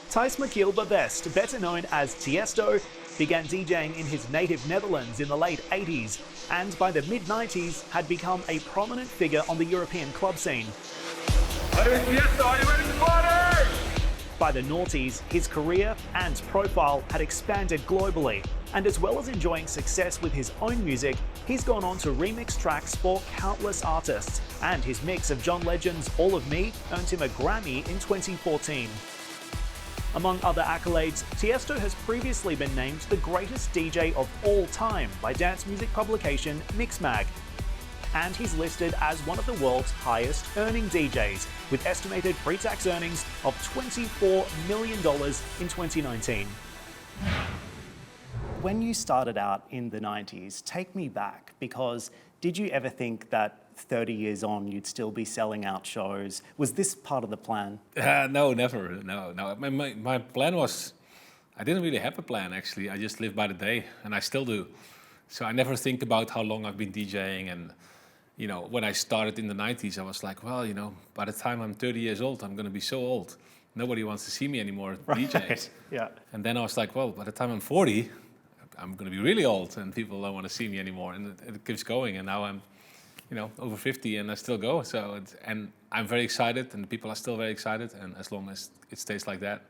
Tijs Michiel Verwest, better known as Tiesto, began DJing in his native Netherlands in the late 80s and by the mid-90s had become a prominent figure on the European club scene. Hey Tiesto, are you ready to party? By the noughties, his career and profile had expanded globally, and as well as enjoying success with his own music, he's gone on to remix tracks for countless artists, and his mix of John Legend's All of Me earned him a Grammy in 2014. Among other accolades, Tiesto has previously been named the greatest DJ of all time by dance music publication Mixmag. And he's listed as one of the world's highest earning DJs, with estimated pre-tax earnings of $24 million in 2019. When you started out in the 90s, take me back, because did you ever think that 30 years on you'd still be selling out shows? Was this part of the plan? No, never. No. My plan was, I didn't really have a plan actually. I just lived by the day, and I still do. So I never think about how long I've been DJing. And you know, when I started in the 90s, I was like, well, you know, by the time I'm 30 years old, I'm going to be so old. Nobody wants to see me anymore at DJs. Yeah. And then I was like, well, by the time I'm 40, I'm going to be really old, and people don't want to see me anymore. And it keeps going. And now I'm, you know, over 50, and I still go. So, and I'm very excited, and the people are still very excited. And as long as it stays like that,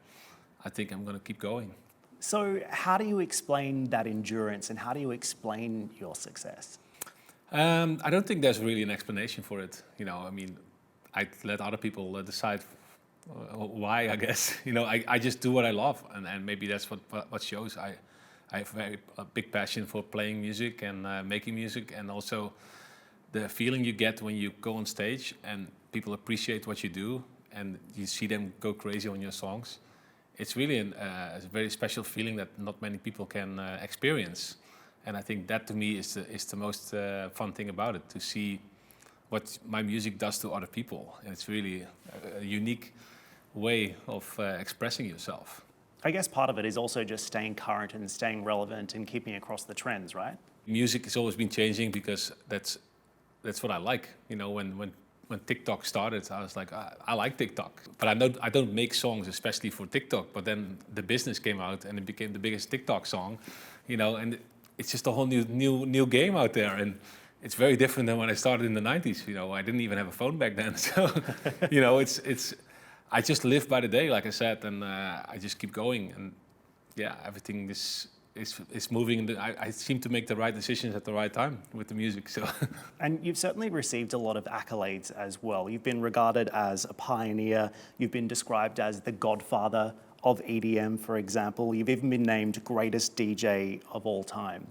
I think I'm going to keep going. So how do you explain that endurance, and how do you explain your success? I don't think there's really an explanation for it. You know, I mean, I let other people decide why, I guess. You know, I just do what I love, and maybe that's what shows. I have a big passion for playing music and making music, and also the feeling you get when you go on stage and people appreciate what you do and you see them go crazy on your songs. It's really a very special feeling that not many people can experience. And I think that to me is the most fun thing about it, to see what my music does to other people. And it's really a unique way of expressing yourself. I guess part of it is also just staying current and staying relevant and keeping across the trends, right? Music has always been changing because that's what I like. You know, when TikTok started, I was like, I like TikTok, but I don't make songs especially for TikTok. But then the business came out and it became the biggest TikTok song, you know, and it's just a whole new game out there, and it's very different than when I started in the 90s. You know, I didn't even have a phone back then, so you know, I just live by the day, like I said, and I just keep going, and yeah, everything is moving. I seem to make the right decisions at the right time with the music. So, and you've certainly received a lot of accolades as well. You've been regarded as a pioneer. You've been described as the godfather of EDM, for example. You've even been named greatest DJ of all time.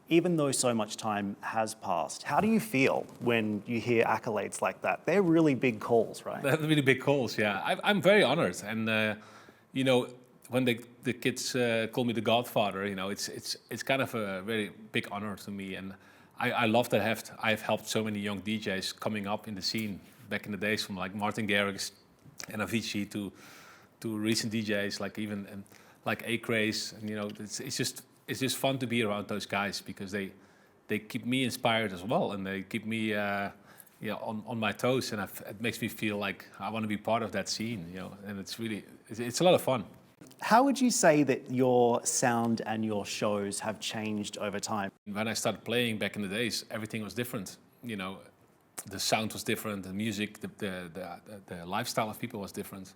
Even though so much time has passed, how do you feel when you hear accolades like that? They're really big calls, right? They're really big calls, yeah. I'm very honored, and you know, when the kids call me the Godfather, you know, it's kind of a very big honor to me, and I love that I've helped so many young DJs coming up in the scene back in the days, from like Martin Garrix and Avicii to recent DJs like A-Craze, and you know, it's just fun to be around those guys because they keep me inspired as well, and they keep me on my toes, and it makes me feel like I want to be part of that scene, you know, and it's a lot of fun. How would you say that your sound and your shows have changed over time? When I started playing back in the days, everything was different. You know, the sound was different, the music, the lifestyle of people was different.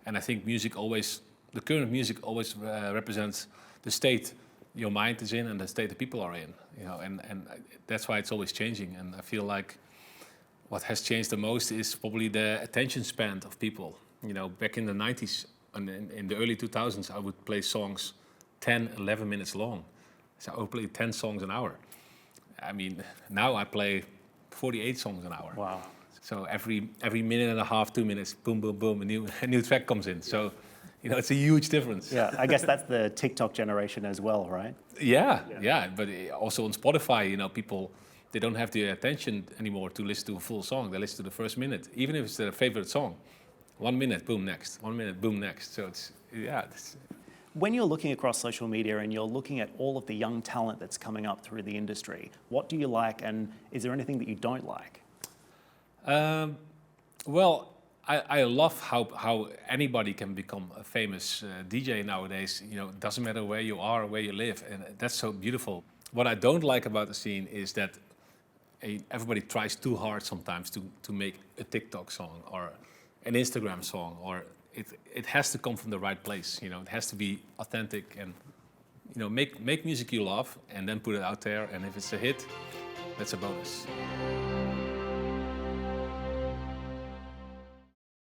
And I think the current music always represents the state your mind is in and the state the people are in. You know, and that's why it's always changing. And I feel like what has changed the most is probably the attention span of people. You know, back in the 90s and in the early 2000s, I would play songs 10, 11 minutes long. So I would play 10 songs an hour. I mean, now I play 48 songs an hour. Wow. So every minute and a half, 2 minutes, boom, boom, boom, a new track comes in. So, you know, it's a huge difference. Yeah, I guess that's the TikTok generation as well, right? Yeah. But also on Spotify, you know, people, they don't have the attention anymore to listen to a full song. They listen to the first minute, even if it's their favorite song. 1 minute, boom, next. 1 minute, boom, next. So When you're looking across social media and you're looking at all of the young talent that's coming up through the industry, what do you like, and is there anything that you don't like? Well, I love how anybody can become a famous DJ nowadays. You know, it doesn't matter where you are or where you live, and that's so beautiful. What I don't like about the scene is that everybody tries too hard sometimes to make a TikTok song or an Instagram song, or it has to come from the right place. You know, it has to be authentic, and you know, make music you love and then put it out there. And if it's a hit, that's a bonus.